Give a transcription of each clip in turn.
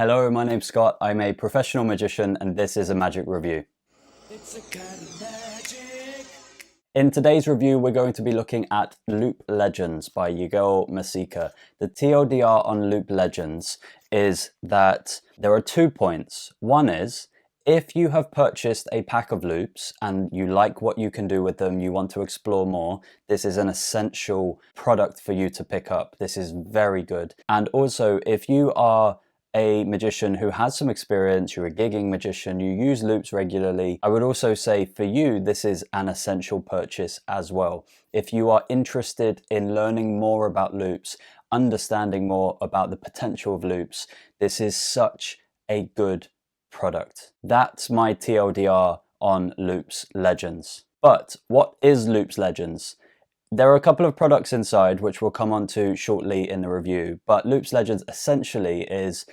Hello, my name's Scott. I'm a professional magician and this is a magic review. It's a kind of magic. In today's review, we're going to be looking at Loop Legends by Yigal Mesika. The TLDR on Loop Legends is that there are 2 points. One is, if you have purchased a pack of loops and you like what you can do with them, you want to explore more, this is an essential product for you to pick up. This is very good. And also, if you are a magician who has some experience, you're a gigging magician, you use loops regularly, I would also say for you, this is an essential purchase as well. If you are interested in learning more about loops, understanding more about the potential of loops, this is such a good product. That's my TLDR on Loops Legends. But what is Loops Legends? There are a couple of products inside which we'll come on to shortly in the review, but Loops Legends essentially is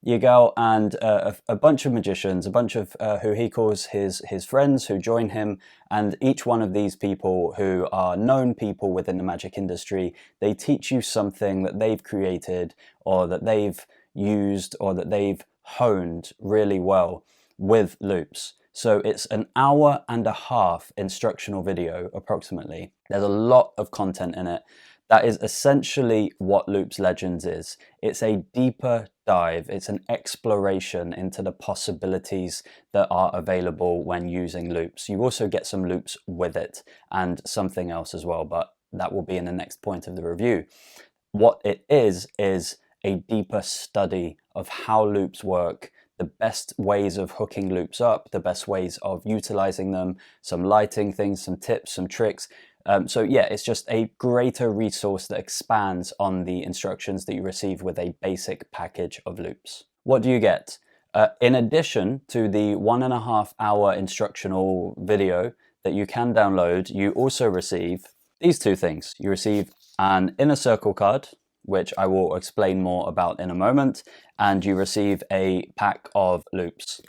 Yigal and a bunch of magicians, a bunch of who he calls his friends who join him, and each one of these people who are known people within the magic industry, they teach you something that they've created or that they've used or that they've honed really well with loops. So it's an 1.5 hour instructional video approximately. There's a lot of content in it. That is essentially what Loops Legends is. It's a deeper dive. It's an exploration into the possibilities that are available when using loops. You also get some loops with it and something else as well, but that will be in the next point of the review. What it is a deeper study of how loops work, the best ways of hooking loops up, the best ways of utilizing them, some lighting things, some tips, some tricks. So yeah, it's just a greater resource that expands on the instructions that you receive with a basic package of loops. What do you get? In addition to the 1.5 hour instructional video that you can download, you also receive these 2 things. You receive an inner circle card, which I will explain more about in a moment, and you receive a pack of loops.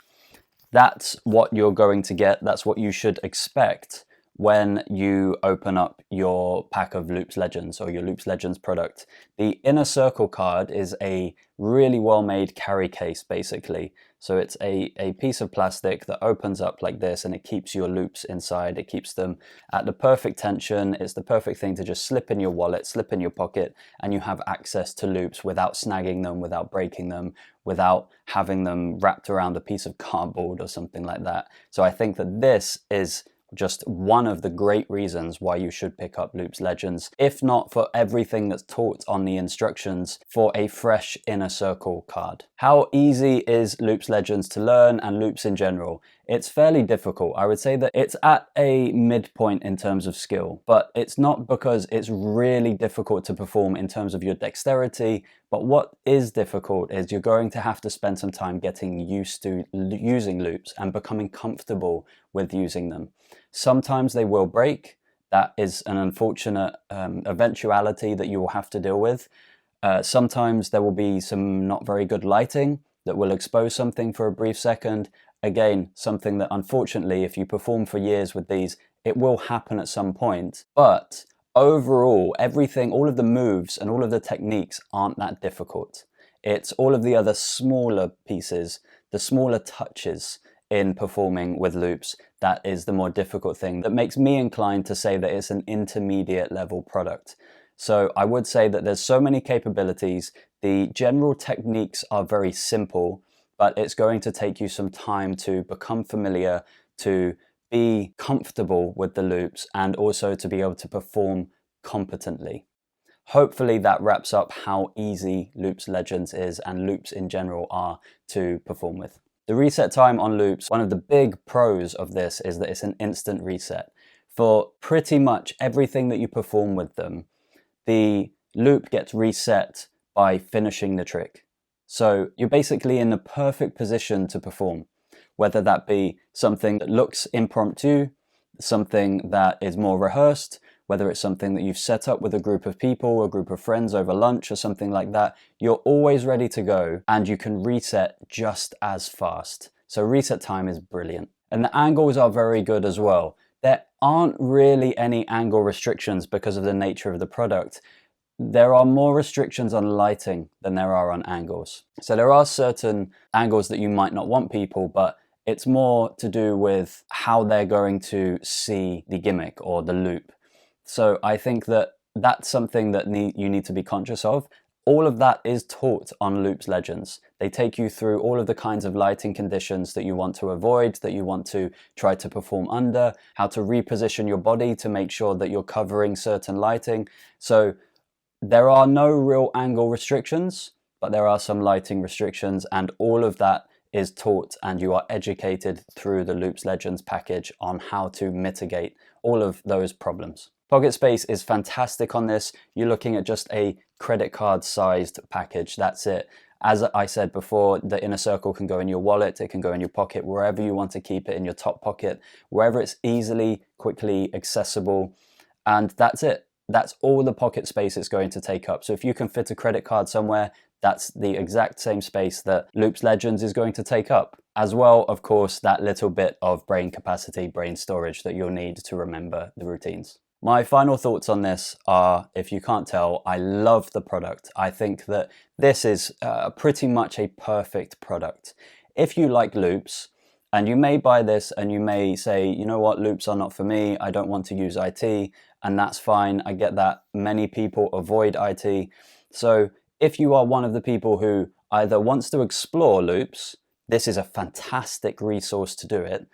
That's what you're going to get. That's what you should expect when you open up your pack of Loops Legends or your Loops Legends product. The inner circle card is a really well-made carry case, basically. So it's a piece of plastic that opens up like this and it keeps your loops inside. It keeps them at the perfect tension. It's the perfect thing to just slip in your wallet, slip in your pocket, and you have access to loops without snagging them, without breaking them, without having them wrapped around a piece of cardboard or something like that. So I think that this is just one of the great reasons why you should pick up Loops Legends, if not for everything that's taught on the instructions for a fresh inner circle card. How easy is Loops Legends to learn and loops in general? It's fairly difficult. I would say that it's at a midpoint in terms of skill, but it's not because it's really difficult to perform in terms of your dexterity. But what is difficult is you're going to have to spend some time getting used to using loops and becoming comfortable with using them. Sometimes they will break. That is an unfortunate eventuality that you will have to deal with. Sometimes there will be some not very good lighting that will expose something for a brief second. Again, something that unfortunately, if you perform for years with these, it will happen at some point. But overall, everything, all of the moves and all of the techniques aren't that difficult. It's all of the other smaller pieces, the smaller touches in performing with loops, that is the more difficult thing that makes me inclined to say that it's an intermediate level product. So I would say that there's so many capabilities. The general techniques are very simple, but it's going to take you some time to become familiar, to be comfortable with the loops, and also to be able to perform competently. Hopefully that wraps up how easy Loops Legends is and loops in general are to perform with. The reset time on loops, one of the big pros of this is that it's an instant reset. For pretty much everything that you perform with them, the loop gets reset by finishing the trick. So you're basically in the perfect position to perform, whether that be something that looks impromptu, something that is more rehearsed, whether it's something that you've set up with a group of people, a group of friends over lunch or something like that, you're always ready to go and you can reset just as fast. So reset time is brilliant. And the angles are very good as well. There aren't really any angle restrictions because of the nature of the product. there are more restrictions on lighting than there are on angles. So there are certain angles that you might not want people, but it's more to do with how they're going to see the gimmick or the loop. So I think that that's something that you need to be conscious of. All of that is taught on Loops Legends. They take you through all of the kinds of lighting conditions that you want to avoid, that you want to try to perform under, how to reposition your body to make sure that you're covering certain lighting. So there are no real angle restrictions, but there are some lighting restrictions, and all of that is taught, and you are educated through the Loops Legends package on how to mitigate all of those problems. Pocket space is fantastic on this. You're looking at just a credit card sized package. That's it. As I said before, the inner circle can go in your wallet, it can go in your pocket, wherever you want to keep it, in your top pocket, wherever it's easily, quickly accessible. And that's it. That's all the pocket space it's going to take up. So if you can fit a credit card somewhere, that's the exact same space that Loops Legends is going to take up. As well, of course, that little bit of brain capacity, brain storage that you'll need to remember the routines. My final thoughts on this are, if you can't tell, I love the product. I think that this is pretty much a perfect product. If you like loops, and you may buy this and you may say, you know what, loops are not for me, I don't want to use IT, and that's fine. I get that many people avoid IT. So if you are one of the people who either wants to explore loops, this is a fantastic resource to do it.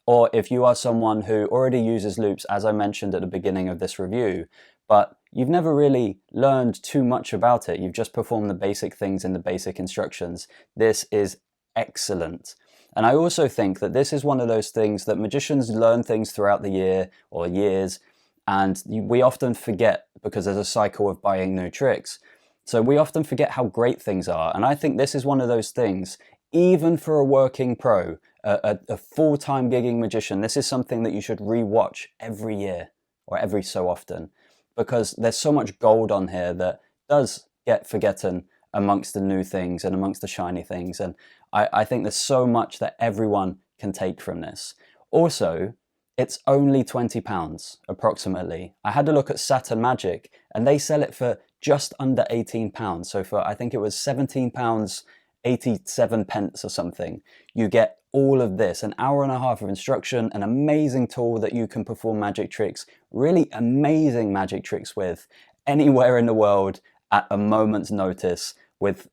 Or if you are someone who already uses loops, as I mentioned at the beginning of this review, but you've never really learned too much about it, you've just performed the basic things in the basic instructions, this is excellent. And I also think that this is one of those things that magicians learn things throughout the year or years, and we often forget because there's a cycle of buying new tricks. So we often forget how great things are. And I think this is one of those things, even for a working pro, a full-time gigging magician, this is something that you should re-watch every year or every so often, because there's so much gold on here that does get forgotten amongst the new things and amongst the shiny things. And I think there's so much that everyone can take from this. Also, it's only £20 approximately. I had a look at Saturn Magic and they sell it for just under £18. So for, I think it was £17.87 or something, you get all of this, an hour and a half of instruction, an amazing tool that you can perform magic tricks, really amazing magic tricks with anywhere in the world at a moment's notice, with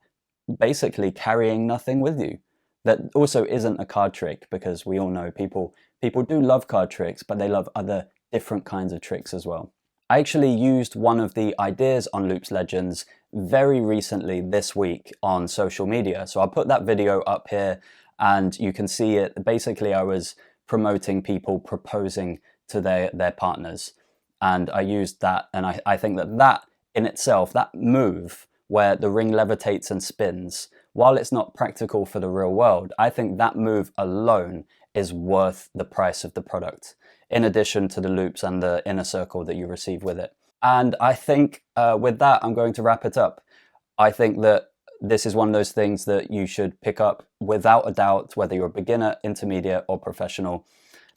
basically carrying nothing with you. That also isn't a card trick, because we all know people do love card tricks, but they love other different kinds of tricks as well. I actually used one of the ideas on Loops Legends very recently this week on social media. So I'll put that video up here and you can see it. Basically, I was promoting people proposing to their partners. And I used that, and I think that in itself, that move where the ring levitates and spins, while it's not practical for the real world, I think that move alone is worth the price of the product, in addition to the loops and the inner circle that you receive with it. And I think with that, I'm going to wrap it up. I think that this is one of those things that you should pick up without a doubt, whether you're a beginner, intermediate, or professional.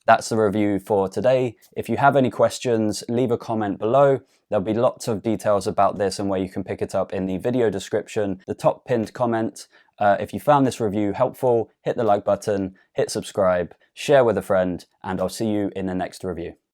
That's the review for today. If you have any questions, leave a comment below. There'll be lots of details about this and where you can pick it up in the video description, the top pinned comment. If you found this review helpful, hit the like button, hit subscribe, share with a friend, and I'll see you in the next review.